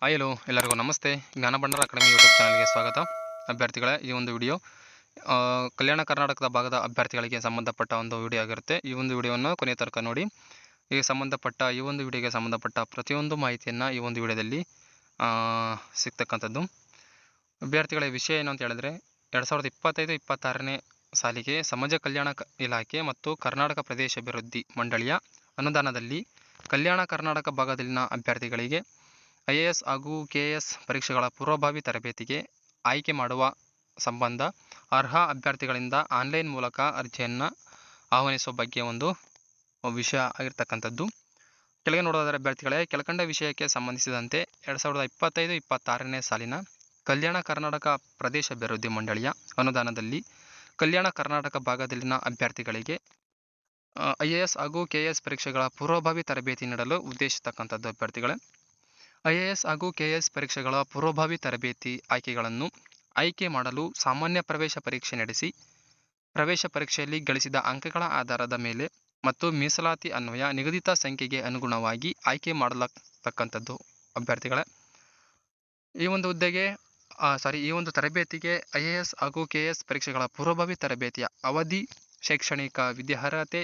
Hi hello ಎಲ್ಲರಿಗೂ ನಮಸ್ತೆ. ಜ್ಞಾನ ಭಂಡಾರ ಅಕಾಡೆಮಿ ಯೂಟ್ಯೂಬ್ ಚಾನಲ್ಗೆ ಸ್ವಾಗತ. ಅಭ್ಯರ್ಥಿಗಳೇ, ಈ ಒಂದು ವಿಡಿಯೋ ಕಲ್ಯಾಣ ಕರ್ನಾಟಕದ ಭಾಗದ ಅಭ್ಯರ್ಥಿಗಳಿಗೆ ಸಂಬಂಧಪಟ್ಟ ಒಂದು ವಿಡಿಯೋ ಆಗಿರುತ್ತೆ. ಈ ಒಂದು ವಿಡಿಯೋವನ್ನು ಕೊನೆಯ ತನಕ ನೋಡಿ. ಈ ಒಂದು ವಿಡಿಯೋಗೆ ಸಂಬಂಧಪಟ್ಟ ಪ್ರತಿಯೊಂದು ಮಾಹಿತಿಯನ್ನು ಈ ಒಂದು ವಿಡಿಯೋದಲ್ಲಿ ಸಿಗ್ತಕ್ಕಂಥದ್ದು. ಅಭ್ಯರ್ಥಿಗಳ ವಿಷಯ ಏನು ಅಂತ ಹೇಳಿದ್ರೆ, 2025-26ನೇ ಸಾಲಿಗೆ ಸಮಾಜ ಕಲ್ಯಾಣ ಇಲಾಖೆ ಮತ್ತು ಕರ್ನಾಟಕ ಪ್ರದೇಶ ಅಭಿವೃದ್ಧಿ ಮಂಡಳಿಯ ಅನುದಾನದಲ್ಲಿ ಕಲ್ಯಾಣ ಕರ್ನಾಟಕ ಭಾಗದಲ್ಲಿನ ಅಭ್ಯರ್ಥಿಗಳಿಗೆ IAS ಹಾಗೂ KS ಪರೀಕ್ಷೆಗಳ ಪೂರ್ವಭಾವಿ ತರಬೇತಿಗೆ ಆಯ್ಕೆ ಮಾಡುವ ಸಂಬಂಧ ಅರ್ಹ ಅಭ್ಯರ್ಥಿಗಳಿಂದ ಆನ್ಲೈನ್ ಮೂಲಕ ಅರ್ಜಿಯನ್ನು ಆಹ್ವಾನಿಸುವ ಬಗ್ಗೆ ಒಂದು ವಿಷಯ ಆಗಿರ್ತಕ್ಕಂಥದ್ದು. ಕೆಳಗೆ ನೋಡೋದಾದರೆ ಅಭ್ಯರ್ಥಿಗಳೇ, ಕೆಳಕಂಡ ವಿಷಯಕ್ಕೆ ಸಂಬಂಧಿಸಿದಂತೆ 2025-26ನೇ ಸಾಲಿನ ಕಲ್ಯಾಣ ಕರ್ನಾಟಕ ಪ್ರದೇಶ ಅಭಿವೃದ್ಧಿ ಮಂಡಳಿಯ ಅನುದಾನದಲ್ಲಿ ಕಲ್ಯಾಣ ಕರ್ನಾಟಕ ಭಾಗದಲ್ಲಿನ ಅಭ್ಯರ್ಥಿಗಳಿಗೆ IAS ಹಾಗೂ KS ಪರೀಕ್ಷೆಗಳ ಪೂರ್ವಭಾವಿ ತರಬೇತಿ ನೀಡಲು ಉದ್ದೇಶಿಸತಕ್ಕಂಥದ್ದು. ಅಭ್ಯರ್ಥಿಗಳೇ, IAS ಹಾಗೂ KS ಪರೀಕ್ಷೆಗಳ ಪೂರ್ವಭಾವಿ ತರಬೇತಿ ಆಯ್ಕೆಗಳನ್ನು ಆಯ್ಕೆ ಮಾಡಲು ಸಾಮಾನ್ಯ ಪ್ರವೇಶ ಪರೀಕ್ಷೆ ನಡೆಸಿ ಪ್ರವೇಶ ಪರೀಕ್ಷೆಯಲ್ಲಿ ಗಳಿಸಿದ ಅಂಕಗಳ ಆಧಾರದ ಮೇಲೆ ಮತ್ತು ಮೀಸಲಾತಿ ಅನ್ವಯ ನಿಗದಿತ ಸಂಖ್ಯೆಗೆ ಅನುಗುಣವಾಗಿ ಆಯ್ಕೆ ಮಾಡಲಾಗತಕ್ಕಂಥದ್ದು. ಅಭ್ಯರ್ಥಿಗಳೇ, ಈ ಒಂದು ತರಬೇತಿಗೆ IAS ಹಾಗೂ KS ಪರೀಕ್ಷೆಗಳ ಪೂರ್ವಭಾವಿ ತರಬೇತಿಯ ಅವಧಿ, ಶೈಕ್ಷಣಿಕ ವಿದ್ಯಾರ್ಹತೆ,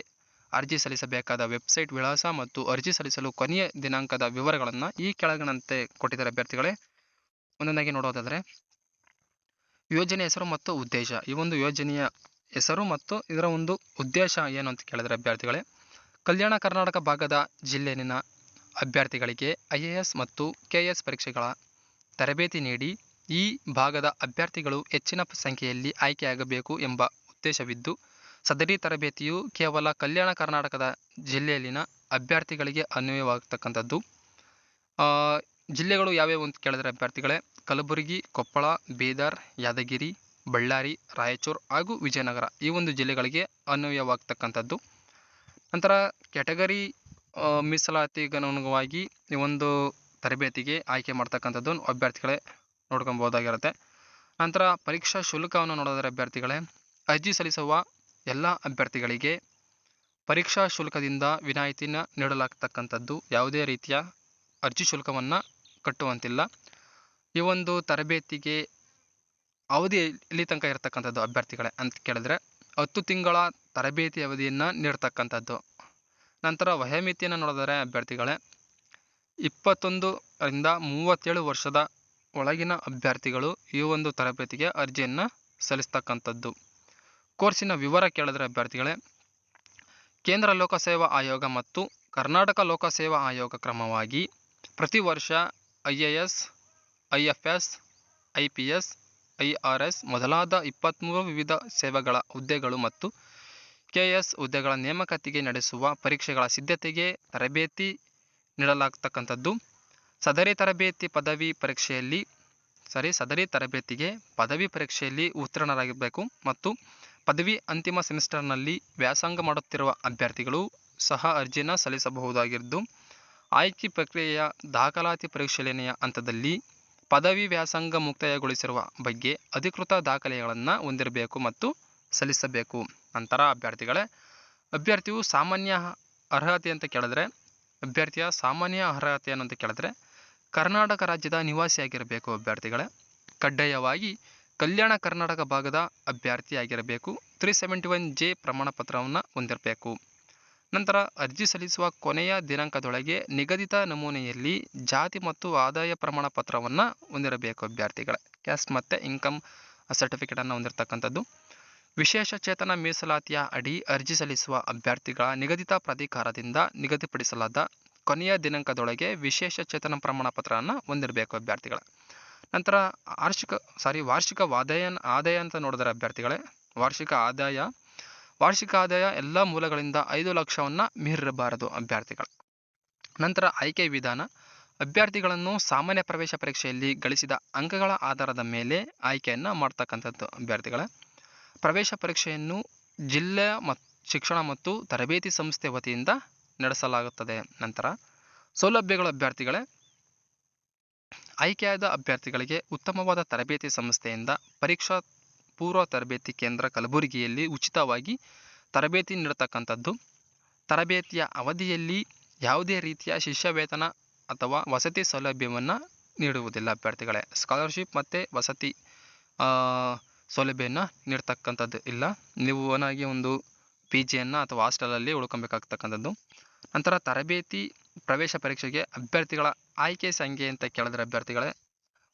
ಅರ್ಜಿ ಸಲ್ಲಿಸಬೇಕಾದ ವೆಬ್ಸೈಟ್ ವಿಳಾಸ ಮತ್ತು ಅರ್ಜಿ ಸಲ್ಲಿಸಲು ಕೊನೆಯ ದಿನಾಂಕದ ವಿವರಗಳನ್ನು ಈ ಕೆಳಗಿನಂತೆ ಕೊಟ್ಟಿದ್ದಾರೆ. ಅಭ್ಯರ್ಥಿಗಳೇ, ಒಂದೊಂದಾಗಿ ನೋಡೋದಾದರೆ, ಯೋಜನೆ ಹೆಸರು ಮತ್ತು ಉದ್ದೇಶ. ಈ ಒಂದು ಯೋಜನೆಯ ಹೆಸರು ಮತ್ತು ಇದರ ಒಂದು ಉದ್ದೇಶ ಏನು ಅಂತ ಕೇಳಿದರೆ ಅಭ್ಯರ್ಥಿಗಳೇ, ಕಲ್ಯಾಣ ಕರ್ನಾಟಕ ಭಾಗದ ಜಿಲ್ಲೆಯಲ್ಲಿನ ಅಭ್ಯರ್ಥಿಗಳಿಗೆ IAS ಮತ್ತು KS ಪರೀಕ್ಷೆಗಳ ತರಬೇತಿ ನೀಡಿ ಈ ಭಾಗದ ಅಭ್ಯರ್ಥಿಗಳು ಹೆಚ್ಚಿನ ಸಂಖ್ಯೆಯಲ್ಲಿ ಆಯ್ಕೆಯಾಗಬೇಕು ಎಂಬ ಉದ್ದೇಶವಿದ್ದು, ಸದರಿ ತರಬೇತಿಯು ಕೇವಲ ಕಲ್ಯಾಣ ಕರ್ನಾಟಕದ ಜಿಲ್ಲೆಯಲ್ಲಿನ ಅಭ್ಯರ್ಥಿಗಳಿಗೆ ಅನ್ವಯವಾಗತಕ್ಕಂಥದ್ದು. ಜಿಲ್ಲೆಗಳು ಯಾವ್ಯಾವು ಅಂತ ಕೇಳಿದರೆ ಅಭ್ಯರ್ಥಿಗಳೇ, ಕಲಬುರಗಿ, ಕೊಪ್ಪಳ, ಬೀದರ್, ಯಾದಗಿರಿ, ಬಳ್ಳಾರಿ, ರಾಯಚೂರು ಹಾಗೂ ವಿಜಯನಗರ ಈ ಒಂದು ಜಿಲ್ಲೆಗಳಿಗೆ ಅನ್ವಯವಾಗತಕ್ಕಂಥದ್ದು. ನಂತರ ಕ್ಯಾಟಗರಿ ಮೀಸಲಾತಿಗೆ ಅನುಗುಣವಾಗಿ ಈ ಒಂದು ತರಬೇತಿಗೆ ಆಯ್ಕೆ ಮಾಡ್ತಕ್ಕಂಥದ್ದು ಅಭ್ಯರ್ಥಿಗಳೇ ನೋಡ್ಕೊಬೋದಾಗಿರುತ್ತೆ. ನಂತರ ಪರೀಕ್ಷಾ ಶುಲ್ಕವನ್ನು ನೋಡೋದಾದರೆ ಅಭ್ಯರ್ಥಿಗಳೇ, ಅರ್ಜಿ ಸಲ್ಲಿಸುವ ಎಲ್ಲ ಅಭ್ಯರ್ಥಿಗಳಿಗೆ ಪರೀಕ್ಷಾ ಶುಲ್ಕದಿಂದ ವಿನಾಯಿತಿನ ನೀಡಲಾಗತಕ್ಕಂಥದ್ದು. ಯಾವುದೇ ರೀತಿಯ ಅರ್ಜಿ ಶುಲ್ಕವನ್ನು ಕಟ್ಟುವಂತಿಲ್ಲ. ಈ ಒಂದು ತರಬೇತಿಗೆ ಅವಧಿ ಎಲ್ಲಿ ತನಕ ಇರತಕ್ಕಂಥದ್ದು ಅಭ್ಯರ್ಥಿಗಳೇ ಅಂತ ಕೇಳಿದ್ರೆ 10 ತಿಂಗಳ ತರಬೇತಿ ಅವಧಿಯನ್ನು ನೀಡ್ತಕ್ಕಂಥದ್ದು. ನಂತರ ವಯೋಮಿತಿಯನ್ನು ನೋಡಿದರೆ ಅಭ್ಯರ್ಥಿಗಳೇ, 21ರಿಂದ 37 ವರ್ಷದ ಒಳಗಿನ ಅಭ್ಯರ್ಥಿಗಳು ಈ ಒಂದು ತರಬೇತಿಗೆ ಅರ್ಜಿಯನ್ನು ಸಲ್ಲಿಸ್ತಕ್ಕಂಥದ್ದು. ಕೋರ್ಸಿನ ವಿವರ ಕೇಳಿದರೆ ಅಭ್ಯರ್ಥಿಗಳೇ, ಕೇಂದ್ರ ಲೋಕಸೇವಾ ಆಯೋಗ ಮತ್ತು ಕರ್ನಾಟಕ ಲೋಕಸೇವಾ ಆಯೋಗ ಕ್ರಮವಾಗಿ ಪ್ರತಿ ವರ್ಷ IAS, IFS, IPS, IRS ಮೊದಲಾದ 23 ವಿವಿಧ ಸೇವೆಗಳ ಹುದ್ದೆಗಳು ಮತ್ತು KS ಹುದ್ದೆಗಳ ನೇಮಕಾತಿಗೆ ನಡೆಸುವ ಪರೀಕ್ಷೆಗಳ ಸಿದ್ಧತೆಗೆ ತರಬೇತಿ ನೀಡಲಾಗತಕ್ಕಂಥದ್ದು. ಸದರಿ ತರಬೇತಿಗೆ ಪದವಿ ಪರೀಕ್ಷೆಯಲ್ಲಿ ಉತ್ತೀರ್ಣರಾಗಿರಬೇಕು ಮತ್ತು ಪದವಿ ಅಂತಿಮ ಸೆಮಿಸ್ಟರ್ನಲ್ಲಿ ವ್ಯಾಸಂಗ ಮಾಡುತ್ತಿರುವ ಅಭ್ಯರ್ಥಿಗಳು ಸಹ ಅರ್ಜಿಯನ್ನು ಸಲ್ಲಿಸಬಹುದಾಗಿದ್ದು, ಆಯ್ಕೆ ಪ್ರಕ್ರಿಯೆಯ ದಾಖಲಾತಿ ಪರಿಶೀಲನೆಯ ಹಂತದಲ್ಲಿ ಪದವಿ ವ್ಯಾಸಂಗ ಮುಕ್ತಾಯಗೊಳಿಸಿರುವ ಬಗ್ಗೆ ಅಧಿಕೃತ ದಾಖಲೆಗಳನ್ನು ಹೊಂದಿರಬೇಕು ಮತ್ತು ಸಲ್ಲಿಸಬೇಕು. ನಂತರ ಅಭ್ಯರ್ಥಿಯು ಸಾಮಾನ್ಯ ಅರ್ಹತೆ ಅಂತ ಕೇಳಿದ್ರೆ ಕರ್ನಾಟಕ ರಾಜ್ಯದ ನಿವಾಸಿಯಾಗಿರಬೇಕು. ಅಭ್ಯರ್ಥಿಗಳೇ, ಕಡ್ಡಾಯವಾಗಿ ಕಲ್ಯಾಣ ಕರ್ನಾಟಕ ಭಾಗದ ಅಭ್ಯರ್ಥಿಯಾಗಿರಬೇಕು. 371J ಪ್ರಮಾಣ ಪತ್ರವನ್ನು ಹೊಂದಿರಬೇಕು. ನಂತರ ಅರ್ಜಿ ಸಲ್ಲಿಸುವ ಕೊನೆಯ ದಿನಾಂಕದೊಳಗೆ ನಿಗದಿತ ನಮೂನೆಯಲ್ಲಿ ಜಾತಿ ಮತ್ತು ಆದಾಯ ಪ್ರಮಾಣ ಪತ್ರವನ್ನು ಹೊಂದಿರಬೇಕು. ಅಭ್ಯರ್ಥಿಗಳೇ, ಕ್ಯಾಸ್ಟ್ ಮತ್ತು ಇನ್ಕಮ್ ಸರ್ಟಿಫಿಕೇಟನ್ನು ಹೊಂದಿರತಕ್ಕಂಥದ್ದು. ವಿಶೇಷ ಚೇತನ ಮೀಸಲಾತಿಯ ಅಡಿ ಅರ್ಜಿ ಸಲ್ಲಿಸುವ ಅಭ್ಯರ್ಥಿಗಳ ನಿಗದಿತ ಪ್ರಾಧಿಕಾರದಿಂದ ನಿಗದಿಪಡಿಸಲಾದ ಕೊನೆಯ ದಿನಾಂಕದೊಳಗೆ ವಿಶೇಷ ಚೇತನ ಪ್ರಮಾಣ ಪತ್ರವನ್ನು ಹೊಂದಿರಬೇಕು. ಅಭ್ಯರ್ಥಿಗಳ ನಂತರ ವಾರ್ಷಿಕ ಆದಾಯ ಅಂತ ನೋಡಿದರೆ ಅಭ್ಯರ್ಥಿಗಳೇ, ವಾರ್ಷಿಕ ಆದಾಯ ಎಲ್ಲ ಮೂಲಗಳಿಂದ 5 ಲಕ್ಷವನ್ನು ಮೀರಿರಬಾರದು. ಅಭ್ಯರ್ಥಿಗಳ ನಂತರ ಆಯ್ಕೆ ವಿಧಾನ, ಅಭ್ಯರ್ಥಿಗಳನ್ನು ಸಾಮಾನ್ಯ ಪ್ರವೇಶ ಪರೀಕ್ಷೆಯಲ್ಲಿ ಗಳಿಸಿದ ಅಂಕಗಳ ಆಧಾರದ ಮೇಲೆ ಆಯ್ಕೆಯನ್ನು ಮಾಡ್ತಕ್ಕಂಥದ್ದು. ಅಭ್ಯರ್ಥಿಗಳ ಪ್ರವೇಶ ಪರೀಕ್ಷೆಯನ್ನು ಜಿಲ್ಲೆಯ ಶಿಕ್ಷಣ ಮತ್ತು ತರಬೇತಿ ಸಂಸ್ಥೆ ವತಿಯಿಂದ ನಡೆಸಲಾಗುತ್ತದೆ. ನಂತರ ಸೌಲಭ್ಯಗಳು ಅಭ್ಯರ್ಥಿಗಳೇ, ಆಯ್ಕೆಯಾದ ಅಭ್ಯರ್ಥಿಗಳಿಗೆ ಉತ್ತಮವಾದ ತರಬೇತಿ ಸಂಸ್ಥೆಯಿಂದ ಪರೀಕ್ಷಾ ಪೂರ್ವ ತರಬೇತಿ ಕೇಂದ್ರ ಕಲಬುರಗಿಯಲ್ಲಿ ಉಚಿತವಾಗಿ ತರಬೇತಿ ನೀಡತಕ್ಕಂಥದ್ದು. ತರಬೇತಿಯ ಅವಧಿಯಲ್ಲಿ ಯಾವುದೇ ರೀತಿಯ ಶಿಷ್ಯ ವೇತನ ಅಥವಾ ವಸತಿ ಸೌಲಭ್ಯವನ್ನು ನೀಡುವುದಿಲ್ಲ ಅಭ್ಯರ್ಥಿಗಳೇ. ಸ್ಕಾಲರ್ಶಿಪ್ ಮತ್ತು ವಸತಿ ಸೌಲಭ್ಯವನ್ನು ನೀಡ್ತಕ್ಕಂಥದ್ದು ಇಲ್ಲ. ನೀವು ಓನಾಗಿ ಒಂದು PGಯನ್ನು ಅಥವಾ ಹಾಸ್ಟೆಲಲ್ಲಿ ಉಳ್ಕೊಬೇಕಾಗ್ತಕ್ಕಂಥದ್ದು. ನಂತರ ತರಬೇತಿ ಪ್ರವೇಶ ಪರೀಕ್ಷೆಗೆ ಅಭ್ಯರ್ಥಿಗಳ ಆಯ್ಕೆ ಸಂಖ್ಯೆ ಅಂತ ಕೇಳಿದ್ರೆ ಅಭ್ಯರ್ಥಿಗಳೇ,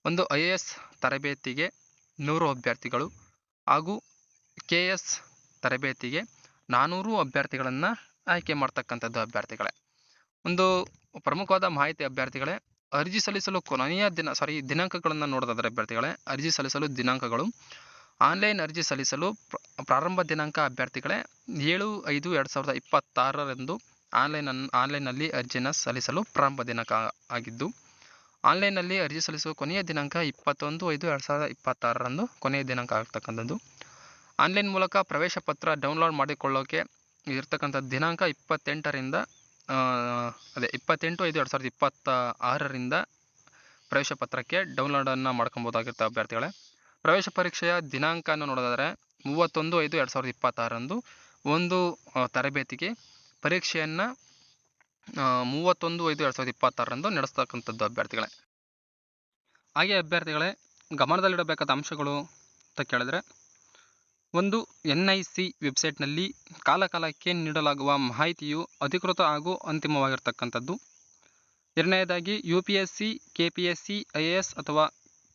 ಒಂದು IAS ತರಬೇತಿಗೆ 100 ಅಭ್ಯರ್ಥಿಗಳು ಹಾಗೂ KS ತರಬೇತಿಗೆ 400 ಅಭ್ಯರ್ಥಿಗಳನ್ನು ಆಯ್ಕೆ ಮಾಡ್ತಕ್ಕಂಥದ್ದು ಅಭ್ಯರ್ಥಿಗಳೇ. ಒಂದು ಪ್ರಮುಖವಾದ ಮಾಹಿತಿ ಅಭ್ಯರ್ಥಿಗಳೇ, ಅರ್ಜಿ ಸಲ್ಲಿಸಲು ಕೊನೆಯ ದಿನಾಂಕಗಳನ್ನು ನೋಡೋದಾದರೆ ಅಭ್ಯರ್ಥಿಗಳೇ, ಅರ್ಜಿ ಸಲ್ಲಿಸಲು ದಿನಾಂಕಗಳು ಆನ್ಲೈನ್ ಅರ್ಜಿ ಸಲ್ಲಿಸಲು ಪ್ರಾರಂಭ ದಿನಾಂಕ ಅಭ್ಯರ್ಥಿಗಳೇ 7/5/2026 ಆನ್ಲೈನ್ನಲ್ಲಿ ಅರ್ಜಿಯನ್ನು ಸಲ್ಲಿಸಲು ಪ್ರಾರಂಭ ದಿನಾಂಕ ಆಗಿದ್ದು, ಆನ್ಲೈನ್ನಲ್ಲಿ ಅರ್ಜಿ ಸಲ್ಲಿಸುವ ಕೊನೆಯ ದಿನಾಂಕ 21/5/2026 ಕೊನೆಯ ದಿನಾಂಕ ಆಗ್ತಕ್ಕಂಥದ್ದು. ಆನ್ಲೈನ್ ಮೂಲಕ ಪ್ರವೇಶ ಪತ್ರ ಡೌನ್ಲೋಡ್ ಮಾಡಿಕೊಳ್ಳೋಕೆ ಇರ್ತಕ್ಕಂಥ ದಿನಾಂಕ 28/5/2026 ಪ್ರವೇಶ ಪತ್ರಕ್ಕೆ ಡೌನ್ಲೋಡನ್ನು ಮಾಡ್ಕೊಬೋದಾಗಿರುತ್ತೆ ಅಭ್ಯರ್ಥಿಗಳೇ. ಪ್ರವೇಶ ಪರೀಕ್ಷೆಯ ದಿನಾಂಕನ ನೋಡೋದಾದರೆ 31/5/2026 ಒಂದು ತರಬೇತಿಗೆ ಪರೀಕ್ಷೆಯನ್ನು 31/5/2026 ನಡೆಸ್ತಕ್ಕಂಥದ್ದು ಅಭ್ಯರ್ಥಿಗಳೇ. ಹಾಗೆ ಅಭ್ಯರ್ಥಿಗಳೇ, ಗಮನದಲ್ಲಿಡಬೇಕಾದ ಅಂಶಗಳು ಅಂತ ಕೇಳಿದ್ರೆ, ಒಂದು NIC ವೆಬ್ಸೈಟ್ನಲ್ಲಿ ಕಾಲಕಾಲಕ್ಕೆ ನೀಡಲಾಗುವ ಮಾಹಿತಿಯು ಅಧಿಕೃತ ಹಾಗೂ ಅಂತಿಮವಾಗಿರ್ತಕ್ಕಂಥದ್ದು. ಎರಡನೆಯದಾಗಿ UPSC, KPSC, IAS ಅಥವಾ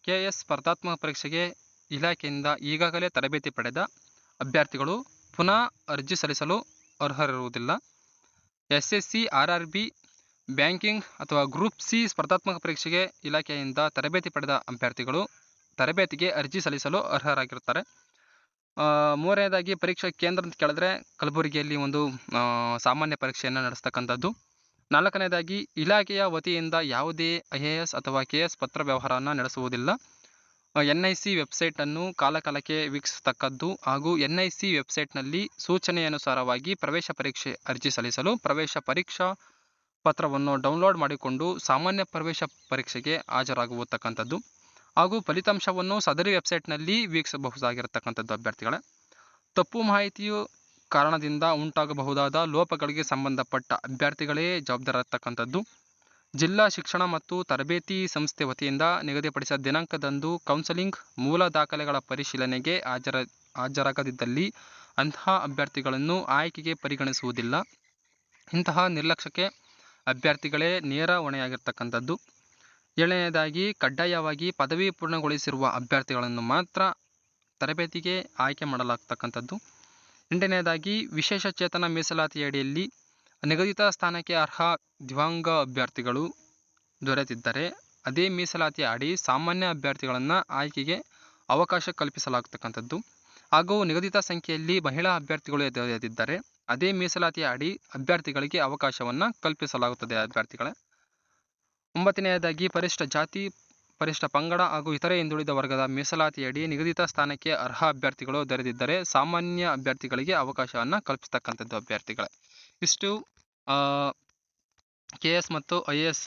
KS ಸ್ಪರ್ಧಾತ್ಮಕ ಪರೀಕ್ಷೆಗೆ ಇಲಾಖೆಯಿಂದ ಈಗಾಗಲೇ ತರಬೇತಿ ಪಡೆದ ಅಭ್ಯರ್ಥಿಗಳು ಪುನಃ ಅರ್ಜಿ ಸಲ್ಲಿಸಲು ಅರ್ಹರಿರುವುದಿಲ್ಲ. SSC, RRB, ಬ್ಯಾಂಕಿಂಗ್ ಅಥವಾ ಗ್ರೂಪ್ C ಸ್ಪರ್ಧಾತ್ಮಕ ಪರೀಕ್ಷೆಗೆ ಇಲಾಖೆಯಿಂದ ತರಬೇತಿ ಪಡೆದ ಅಭ್ಯರ್ಥಿಗಳು ತರಬೇತಿಗೆ ಅರ್ಜಿ ಸಲ್ಲಿಸಲು ಅರ್ಹರಾಗಿರುತ್ತಾರೆ. ಮೂರನೇದಾಗಿ ಪರೀಕ್ಷಾ ಕೇಂದ್ರ ಅಂತ ಕೇಳಿದ್ರೆ ಕಲಬುರಗಿಯಲ್ಲಿ ಒಂದು ಸಾಮಾನ್ಯ ಪರೀಕ್ಷೆಯನ್ನು ನಡೆಸ್ತಕ್ಕಂಥದ್ದು. ನಾಲ್ಕನೇದಾಗಿ ಇಲಾಖೆಯ ವತಿಯಿಂದ ಯಾವುದೇ IAS ಅಥವಾ KS ಪತ್ರ ವ್ಯವಹಾರವನ್ನು ನಡೆಸುವುದಿಲ್ಲ. NIC ವೆಬ್ಸೈಟನ್ನು ಕಾಲಕಾಲಕ್ಕೆ ವೀಕ್ಷಿಸತಕ್ಕದ್ದು ಹಾಗೂ NIC ವೆಬ್ಸೈಟ್ನಲ್ಲಿ ಸೂಚನೆಯನುಸಾರವಾಗಿ ಪ್ರವೇಶ ಪರೀಕ್ಷೆ ಅರ್ಜಿ ಸಲ್ಲಿಸಲು ಪ್ರವೇಶ ಪರೀಕ್ಷಾ ಪತ್ರವನ್ನು ಡೌನ್ಲೋಡ್ ಮಾಡಿಕೊಂಡು ಸಾಮಾನ್ಯ ಪ್ರವೇಶ ಪರೀಕ್ಷೆಗೆ ಹಾಜರಾಗುವತಕ್ಕಂಥದ್ದು ಹಾಗೂ ಫಲಿತಾಂಶವನ್ನು ಸದರಿ ವೆಬ್ಸೈಟ್ನಲ್ಲಿ ವೀಕ್ಷಿಸಬಹುದಾಗಿರತಕ್ಕಂಥದ್ದು ಅಭ್ಯರ್ಥಿಗಳೇ. ತಪ್ಪು ಮಾಹಿತಿಯು ಕಾರಣದಿಂದ ಉಂಟಾಗಬಹುದಾದ ಲೋಪಗಳಿಗೆ ಸಂಬಂಧಪಟ್ಟ ಅಭ್ಯರ್ಥಿಗಳೇ ಜವಾಬ್ದಾರಿರ್ತಕ್ಕಂಥದ್ದು. ಜಿಲ್ಲಾ ಶಿಕ್ಷಣ ಮತ್ತು ತರಬೇತಿ ಸಂಸ್ಥೆ ವತಿಯಿಂದ ನಿಗದಿಪಡಿಸಿದ ದಿನಾಂಕದಂದು ಕೌನ್ಸೆಲಿಂಗ್ ಮೂಲ ದಾಖಲೆಗಳ ಪರಿಶೀಲನೆಗೆ ಹಾಜರಾಗದಿದ್ದಲ್ಲಿ ಅಂತಹ ಅಭ್ಯರ್ಥಿಗಳನ್ನು ಆಯ್ಕೆಗೆ ಪರಿಗಣಿಸುವುದಿಲ್ಲ. ಇಂತಹ ನಿರ್ಲಕ್ಷ್ಯಕ್ಕೆ ಅಭ್ಯರ್ಥಿಗಳೇ ನೇರ ಹೊಣೆಯಾಗಿರ್ತಕ್ಕಂಥದ್ದು. ಏಳನೆಯದಾಗಿ, ಕಡ್ಡಾಯವಾಗಿ ಪದವಿ ಪೂರ್ಣಗೊಳಿಸಿರುವ ಅಭ್ಯರ್ಥಿಗಳನ್ನು ಮಾತ್ರ ತರಬೇತಿಗೆ ಆಯ್ಕೆ ಮಾಡಲಾಗ್ತಕ್ಕಂಥದ್ದು. ಎಂಟನೆಯದಾಗಿ, ವಿಶೇಷ ಚೇತನ ಮೀಸಲಾತಿಯಡಿಯಲ್ಲಿ ನಿಗದಿತ ಸ್ಥಾನಕ್ಕೆ ಅರ್ಹ ದಿವ್ಯಾಂಗ ಅಭ್ಯರ್ಥಿಗಳು ದೊರೆತಿದ್ದರೆ ಅದೇ ಮೀಸಲಾತಿಯ ಅಡಿ ಸಾಮಾನ್ಯ ಅಭ್ಯರ್ಥಿಗಳನ್ನು ಆಯ್ಕೆಗೆ ಅವಕಾಶ ಕಲ್ಪಿಸಲಾಗ್ತಕ್ಕಂಥದ್ದು ಹಾಗೂ ನಿಗದಿತ ಸಂಖ್ಯೆಯಲ್ಲಿ ಮಹಿಳಾ ಅಭ್ಯರ್ಥಿಗಳು ದೊರೆತಿದ್ದರೆ ಅದೇ ಮೀಸಲಾತಿಯ ಅಡಿ ಅಭ್ಯರ್ಥಿಗಳಿಗೆ ಅವಕಾಶವನ್ನು ಕಲ್ಪಿಸಲಾಗುತ್ತದೆ ಅಭ್ಯರ್ಥಿಗಳೇ. ಒಂಬತ್ತನೆಯದಾಗಿ, ಪರಿಶಿಷ್ಟ ಜಾತಿ, ಪರಿಶಿಷ್ಟ ಪಂಗಡ ಹಾಗೂ ಇತರೆ ಹಿಂದುಳಿದ ವರ್ಗದ ಮೀಸಲಾತಿಯಡಿ ನಿಗದಿತ ಸ್ಥಾನಕ್ಕೆ ಅರ್ಹ ಅಭ್ಯರ್ಥಿಗಳು ದೊರೆತಿದ್ದರೆ ಸಾಮಾನ್ಯ ಅಭ್ಯರ್ಥಿಗಳಿಗೆ ಅವಕಾಶವನ್ನು ಕಲ್ಪಿಸ್ತಕ್ಕಂಥದ್ದು ಅಭ್ಯರ್ಥಿಗಳೇ. ಇಷ್ಟು KS ಮತ್ತು IAS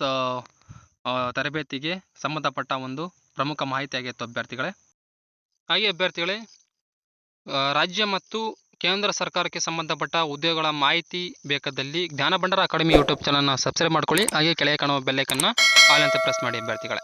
ತರಬೇತಿಗೆ ಸಂಬಂಧಪಟ್ಟ ಒಂದು ಪ್ರಮುಖ ಮಾಹಿತಿಯಾಗಿತ್ತು ಅಭ್ಯರ್ಥಿಗಳೇ. ಹಾಗೆ ಅಭ್ಯರ್ಥಿಗಳೇ, ರಾಜ್ಯ ಮತ್ತು ಕೇಂದ್ರ ಸರ್ಕಾರಕ್ಕೆ ಸಂಬಂಧಪಟ್ಟ ಉದ್ಯೋಗಗಳ ಮಾಹಿತಿ ಬೇಕಾದಲ್ಲಿ ಜ್ಞಾನ ಭಂಡಾರ ಅಕಾಡೆಮಿ ಯೂಟ್ಯೂಬ್ ಚಾನಲ್ನ ಸಬ್ಸ್ಕ್ರೈಬ್ ಮಾಡ್ಕೊಳ್ಳಿ. ಹಾಗೆ ಕೆಳಗೆ ಕಾಣುವ ಬೆಲ್ಲೈಕನ್ನ ಆಲ್ ಅಂತ ಪ್ರೆಸ್ ಮಾಡಿ ಅಭ್ಯರ್ಥಿಗಳೇ.